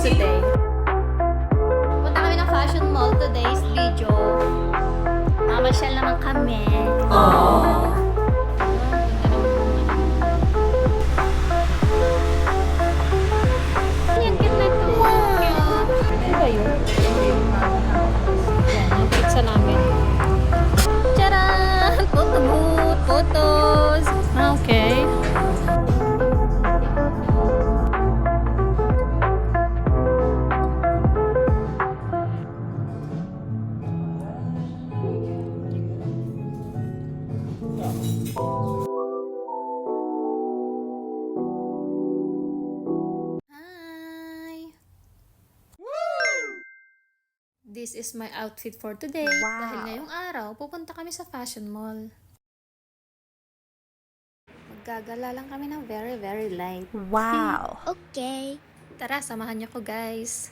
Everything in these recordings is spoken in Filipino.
today. Punta kami ng fashion mall today's video. Mamasyal naman kami. Yan, cute na ito. Ano ba yun? Yan, yung pizza namin. Tcharan! Photo booth! Photos! Okay. Hi! This is my outfit for today. Wow. Dahil ngayong araw, pupunta kami sa fashion mall. Maggagala lang kami ng very light. Wow. Okay. Tara, samahan niyo ko guys.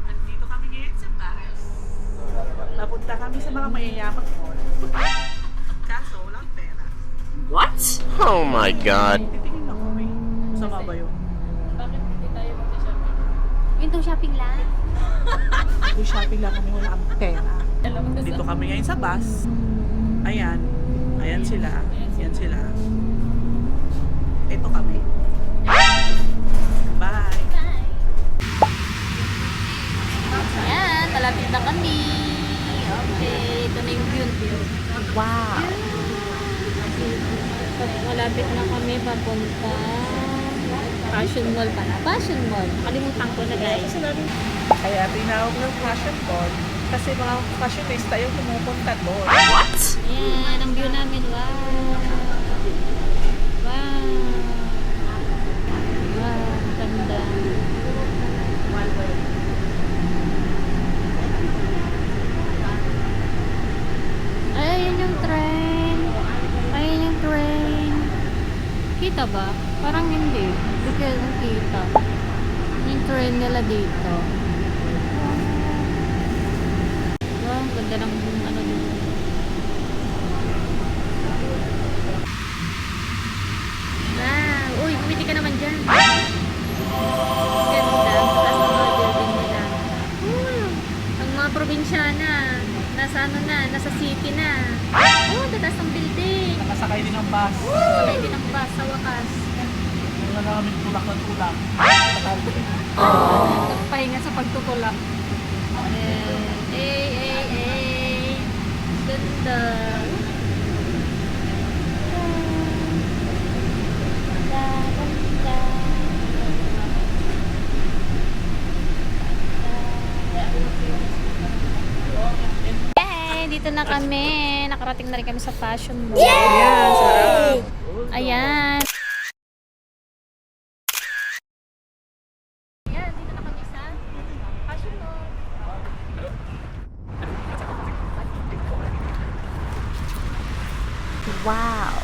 Nandito kami ngayon sa Paris. Napunta kami sa mga mayayaman. Kaso, walang pera. What? Oh my god. Titingin lang kami. Masama ba yun? Window shopping lang. May shopping lang kami, wala kami pera. Dito kami ngayon sa bus. Ayan. Ayan sila. Ayan sila. Ito kami. Bye. Ayan, malapit na kami. Okay, ito na yung view. Wow. Malapit na kami papunta. Fashion mall pala. Fashion mall. Nakalimutan ko na guys. Kaya tinawag ng fashion mall. Kasi mga fashionista yung pumupunta doon. What? Ayan, ang view namin. Wow. Wow. Wow, ganda. Ay, ayun yung train. Ayun yung train. Kita ba? Parang hindi. Hindi ko kita. Yung train nila dito. Wow, ganda ng ano dito. Wow! Uy, kumiti ka naman dyan. Ganda. Taas ng mga building nila. Ang mga probinsyana. Nasa ano na, nasa city na. Oh, tataas ng building. Nakasakay din ng bus. Sakay din ang bus sa wakas. Wala namin tulak ng tulak. Nagpahinga sa pagtutulak. Ganda. Yay! Dito na kami. Nakarating na rin kami sa fashion mall. Ayan, sarap. Ayan. Ayan, dito na kami sa fashion mall. Wow.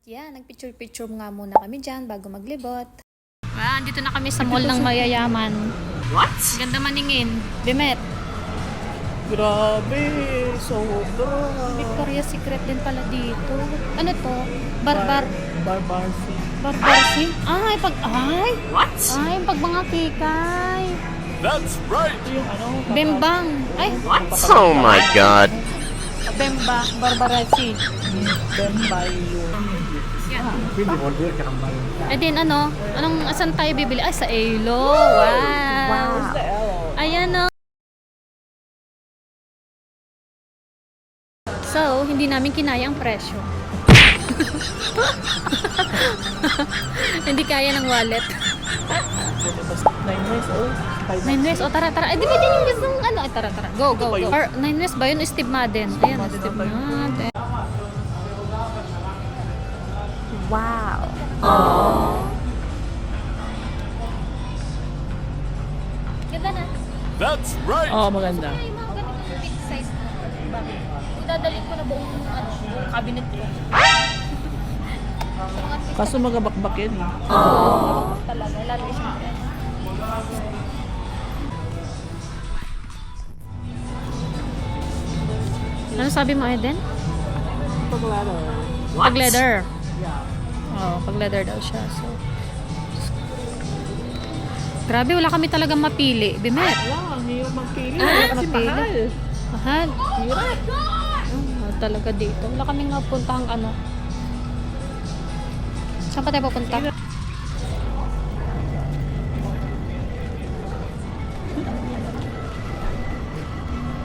Yeah, nagpicture-picture nga muna kami dyan bago maglibot. Dito na kami sa mall ng mayayaman. What? Ganda maningin. Demet, Grabe, sobra. Victoria's Secret din pala dito. Ano to? Barbarsi. Barbarsi? Ay, What? pag mga kikay. That's right. Ito yung ano? Bembang. Ay, What? Oh my god. Bemba, Barbarasi. Bembay yun. Eh din ano? Saan tayo bibili? Ay, sa Elo. Wow. Wow. Sa L. Ayan o. So, hindi namin kinaya ang presyo. Hindi kaya ng wallet. 9 years old. 9 years. O, tara. Eh, di ba din yung gustong ano? Ay, tara. Go. Or, 9 years ba yun? Steve Madden. Ayan, Steve Madden. Wow. Ganda na. That's right. Oo, maganda. Ay, mga ganitong big size na. Bakit? Idadalhin ko na buong cabinet ko. Kaso magabakbak yan eh. Talaga, lalo siyempre. Ano sabi mo, Eden? Pag leather. Pag leather. Yeah. Oo, pag leather daw siya. So, grabe, wala kami talagang mapili. Bimet. Wala, ang hirap magpili. Kasi Mapili. mahal. Mahal. Hirap. Talaga dito. Wala kaming napuntahang ano. Saan pa tayo pupunta?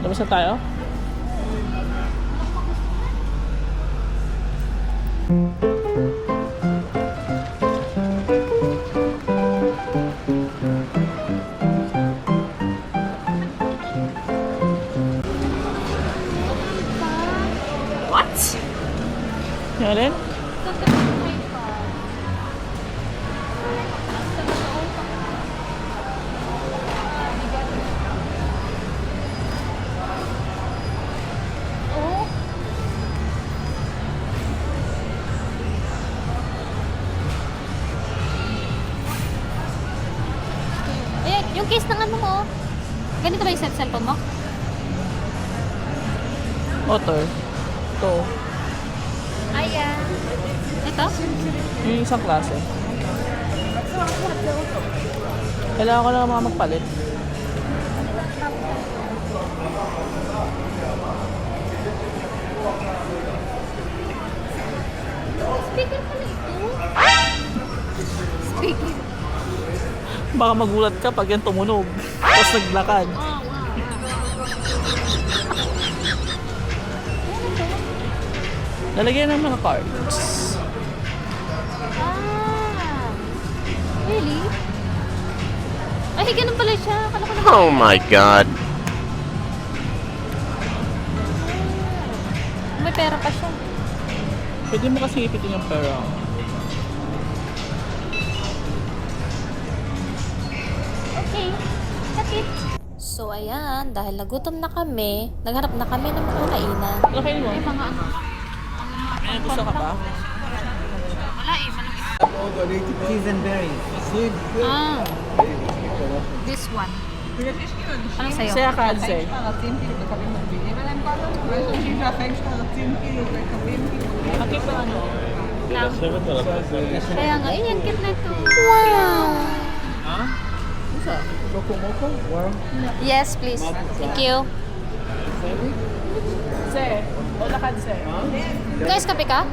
Labas na tayo? What? Yan rin? Ayan, yung case ng ano mo. Ganito ba yung cellphone mo? Otter. Ito. Ayan. Ito? Yung isang klase. Kailangan ko na mga magpalit. Speaker pala ito. Speaker. Baka magulat ka pag yan tumunog. Tapos naglakad. Lalagyan ng mga cards. Ah. Really? Ay, ganun pala siya. Akala ko naman. Oh my god. May pera pa siya. Pwede mo kasi ipitin yung pera. Okay. That's it. So, ayan, dahil nagutom na kami, naghanap na kami ng mga kainan. Ano kayo mo? May mga ano. May gusto ka ba? Wala eh. Cheese and berries. Ah. This one. Ano sa'yo? Saya kadze. Akit na ano? Kaya nga, yan, cute na ito. Wow! Ha? Isa? Moko-moko? Warm? Yes, please. Thank you. Se. Wala kadze. Guys, kape ka?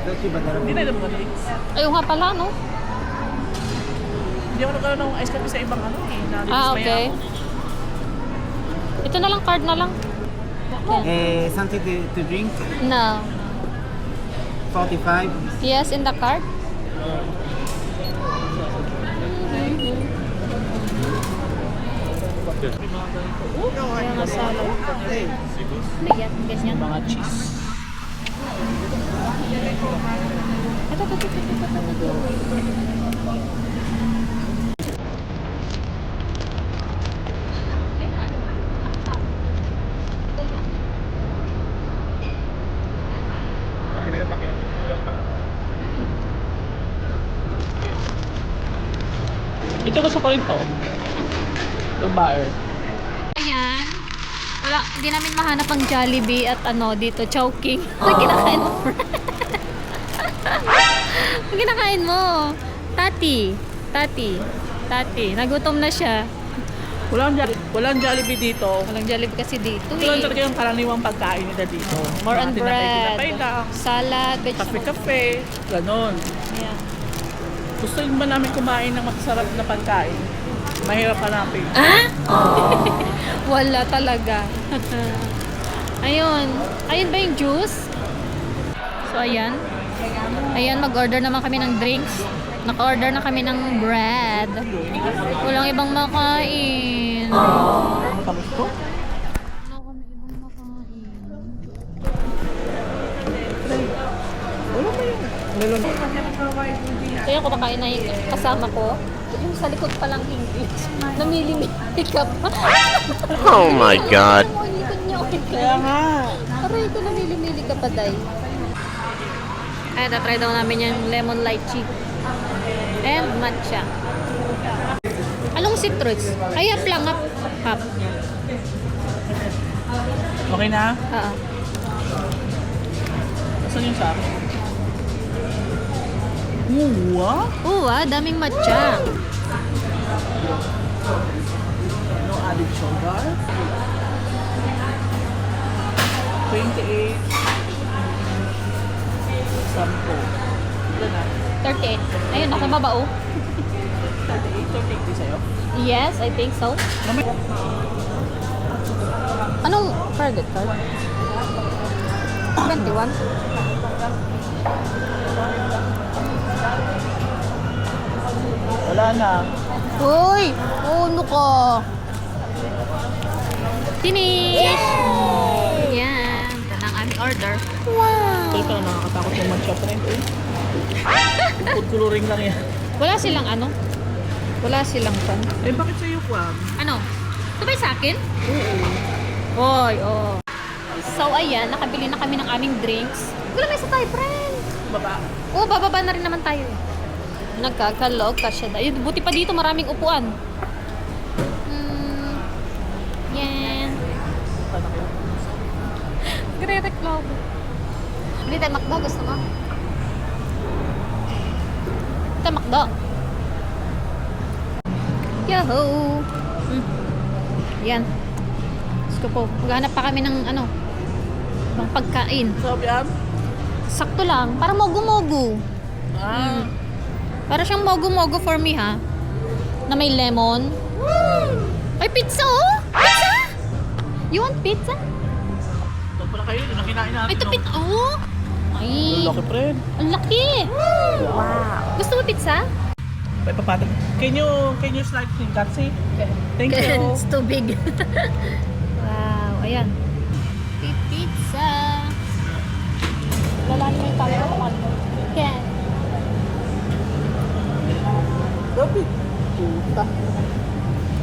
Hindi na alam ko na Ayaw nga pala, no? Hindi ako nagkaroon ng ice coffee sa ibang ano eh. Okay. Ito na lang, card na lang. Yan. Something to drink? No. 45. Yes, in the card. Mga salad. Ano yan? Ganyan. Mga cheese. Ito. Ito gusto ko rin to. Yung buyer. Ayan. Wala, hindi namin mahanap ang Jollibee at ano dito, Chowking. Ang kinakain mo. Ang kinakain mo. Tati. Nagutom na siya. Walang Jollibee dito. Walang Jollibee kasi dito Ito lang eh. talaga yung karaniwang pagkain nila dito. More on Mga tinapay bread, lang. salad, vegetable. Kape-kape. Ganon. Yeah. Gusto ba namin kumain ng masarap na pagkain? Mahirap hanapin. Wala talaga. Ayun. Ayun ba yung juice? So, ayan. Ayan, mag-order naman kami ng drinks. Naka-order na kami ng bread. Walang ibang makain. Matamis ko? Wala kami ibang makain. Wala ba yun? Lalo. Kaya ako nakain na yung kasama ko. Yung sa likod palang English. Namili-mili ka pa. Oh my god. Ang likod niya. Kaya nga. Aray ko, namili-mili ka pa, day. Ay, tatry daw namin yung lemon lychee. And matcha. Anong citrus? Ay, hap lang, hap. Okay na? Oo. Saan yung sa akin? Wow! Oo daming matcha. No added sugar. 28. 10. Ilan na? 38. Ayun, nasa baba oh. 38, 38 din sa'yo. Yes, I think so. Anong credit card? 21? Wala na. Uy! Ano ka? Finish! Yan. Ito na ang aming order. Ito na nakakatakot yung matcha trend. Food coloring lang yan. Wala silang ano? Wala silang pan. Eh bakit sa'yo, Kwam? Ano? Ito ba yung sa akin? Oo. Oy, oh. So, ayan. Nakabili na kami ng aming drinks. Wala may isa tayo, friend. Baba. Oo, bababa na rin naman tayo. Nagkakalog kasi dahil buti pa dito maraming upuan. Yan. Gre-reklamo. Hindi tayo makdo, gusto mo? Tayo makdo. Yahoo! Yan. Gusto po. Maghanap pa kami ng ano, ng pagkain. Sabi yan? Sakto lang. Para mogu-mogu. Ah. Para siyang mogu-mogu for me, ha? Na may lemon. Ay, pizza, oh! Pizza! You want pizza? Ito pala kayo, yun ang kinain natin. Ay, ito pizza, oh! Ay, Ang laki, friend. ang laki! Wow! Gusto mo pizza? May papatag. Can you slide yung katsi? Thank you. It's too big. Wow, ayan. Pizza! Lalanin mo yung camera ko. Can. Dapat. Puta.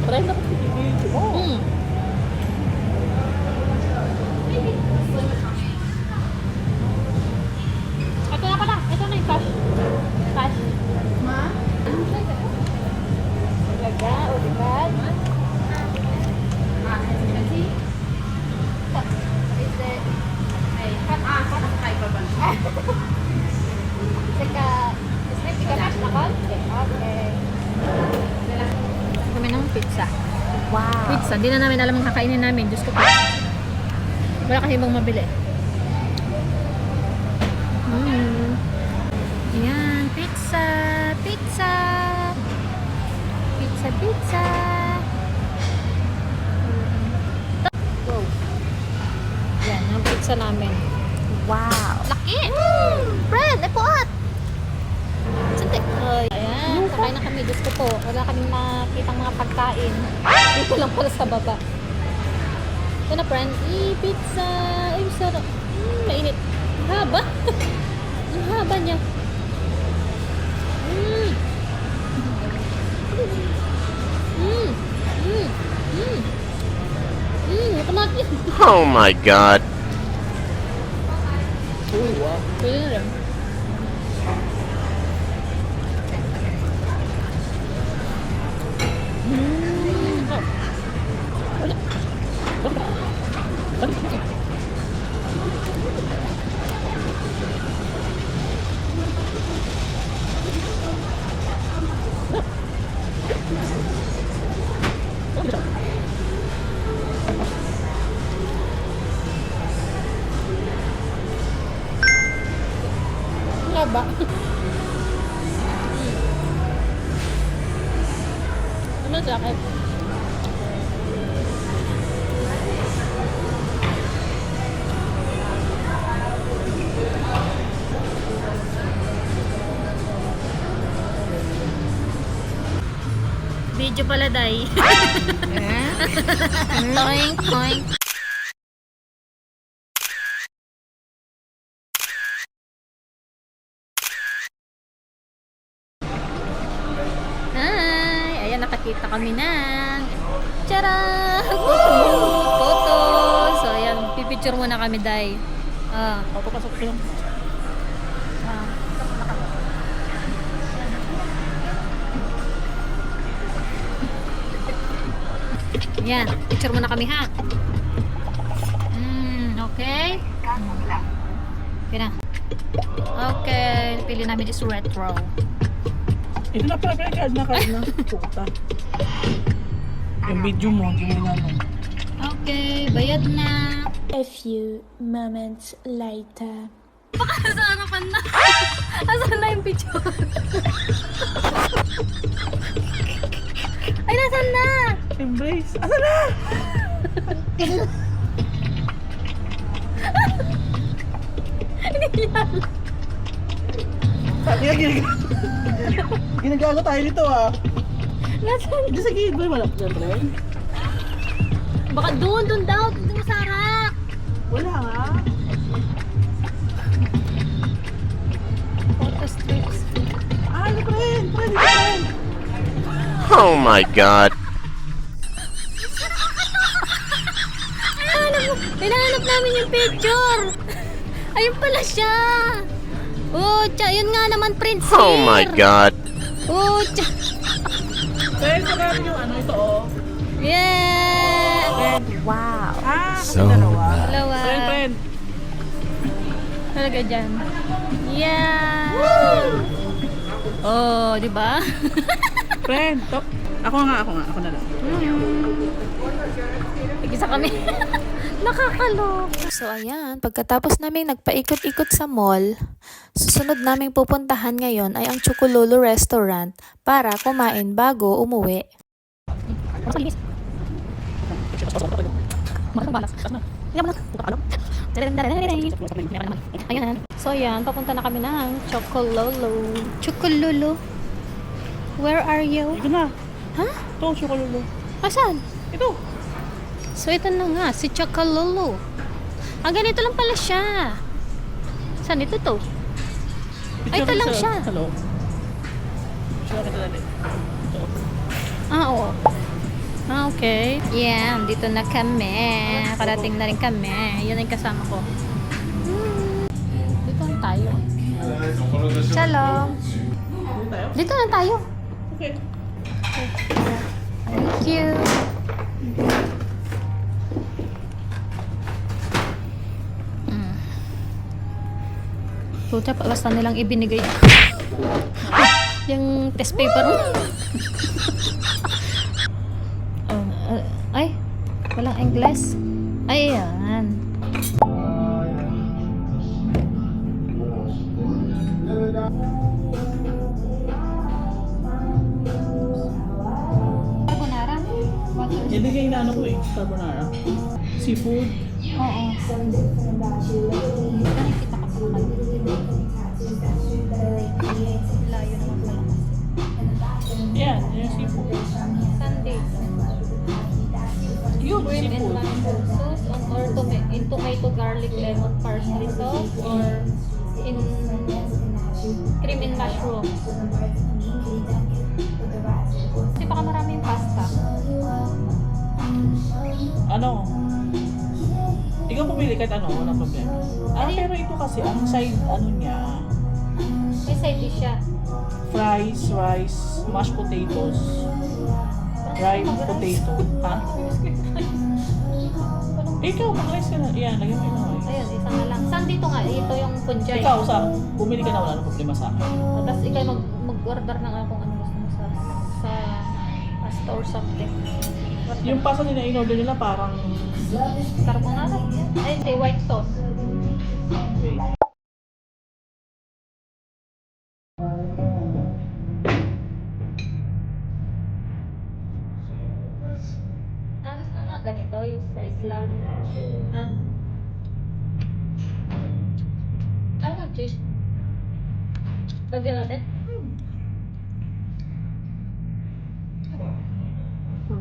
Try na kasi video mo. Ito na pala. Ito na yung cash. Cash. Ma? Talaga, o diba? Kami ng pizza. Wow. Pizza. Hindi na namin alam ang kakainin namin. Diyos ko po. Wala kasi ibang mabili. Ayan. Pizza. Pizza. Pizza, pizza. Go. Yan. Ang pizza namin. Wow. Laki. Friend, ipuat. Sante. Ayan. Kakain na kami. Diyos ko po. Wala kaming makitang mga pagkain. Dito lang pala sa baba. Ito na, friend. Pizza. Ay, sarap. Mainit. Ang haba. Ang haba niya. Nakamaki. Oh my god. Uy, wow. Pwede na rin. Haba. Ano sa akin? Video pala, day. Toink, toink. Hi! Ayan, nakakita kami ng tcharan! Photo! So, ayan, pipicture muna kami, day. Papapasok ko lang. Ayan, picture muna kami, ha? Okay? Okay na. Okay, pili namin is retro. Ito na pala, card na. Puta. Yung video mo, hindi mo ano. Okay, bayad na. A few moments later. Baka nasa harapan na. Asan na yung picture? Ay, nasan na? Embrace. Asa na? Ginagago tayo nito ah. Nasan? Hindi sa gilid ba? Wala ka dyan, Baka doon daw. Doon sa harap. Wala nga. Photo strips. Ah, ano friend? Friend. Oh my god. Hinahanap namin yung picture. Ayun pala siya. Oh, yun nga naman, Prince. Oh my god. Oh, Friend, saka yung ano ito oh. yeah. Wow. Ah, kasi dalawa. Dalawa. Friend. Talaga dyan. Yeah. Oh, di ba? Friend, to. Ako na lang. Isa kami. Nakakalok. So ayan, pagkatapos naming nagpaikot-ikot sa mall, susunod naming pupuntahan ngayon ay ang Chocololo Restaurant para kumain bago umuwi. Ayan. So ayan, papunta na kami ng Chocololo. Chocololo. Where are you? Ito na. Ha? Ito, Chocololo. Asan? Ito. So ito na nga, si Chocololo. Ganito lang pala siya. Saan ito to? Ay, ito lang siya. Hello. Siya kita dali. Oo. Okay. Yeah, dito na kami. Karating na rin kami. Yun ang kasama ko. Dito na tayo. Shalom. Dito na tayo. Okay. Thank you. Puta, basta nilang ibinigay. Yung test paper mo. Ay, walang English. Ayan. Carbonara? Yan din yung inaano ko eh. Carbonara. Seafood. Oo. Nakikita ka pa naman. Layo naman pala. Yan, yung seafood. Sunday. Yun, Cream and seafood. mushroom sauce or in tomato, garlic, lemon, parsley sauce or in cream and mushroom. Kasi baka marami yung pasta. Ano? Ikaw pumili kahit ano, walang problema. Pero ito kasi, ang side, ano niya, May side dish siya. fries, rice, mashed potatoes, fried potato. Ha? Ikaw, mag-rice ka na. Yan, lagyan mo yun. Ayun, isa nga lang. Saan dito nga? Ito yung punjay. Ikaw, bumili ka na, wala nang problema sa akin. Tapos ikaw mag-order na nga kung ano gusto mo sa pasta or something. Yung pasta nila, in-order nila parang, Carbonara? Ay, hindi. White sauce. wait. Ganito yung size lang. Ano, cheese? Lagyan natin?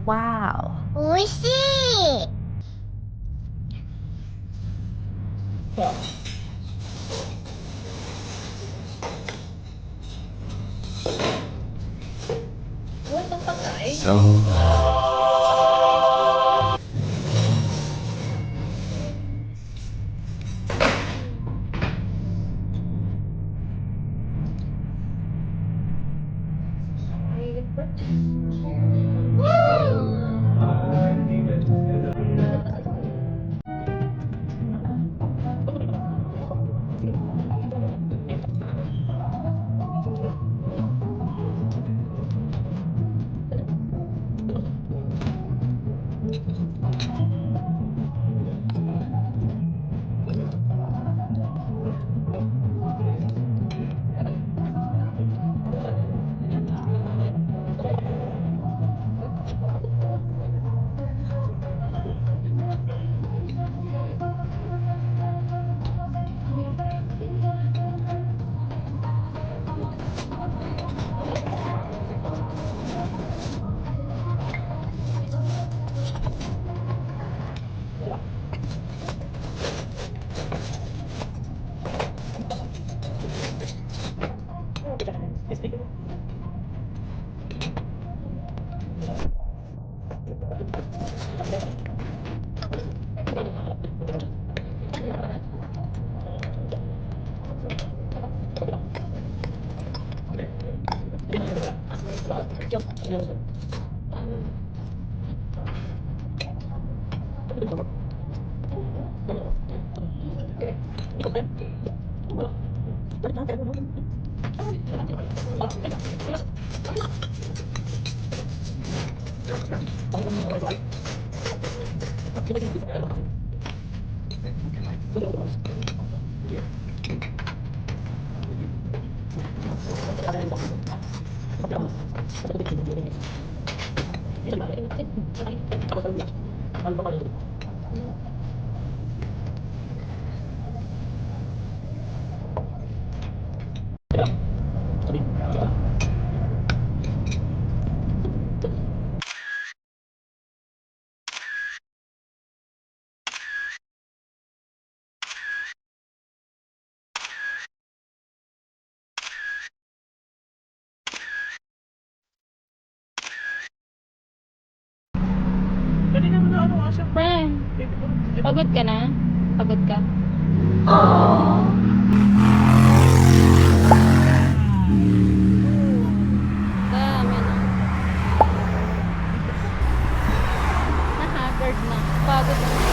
Wow! So, What ang pagkain? So Dali naman na ano kasi. Friend, pagod ka na? Pagod ka? Dami na. Nahagard na. Pagod na.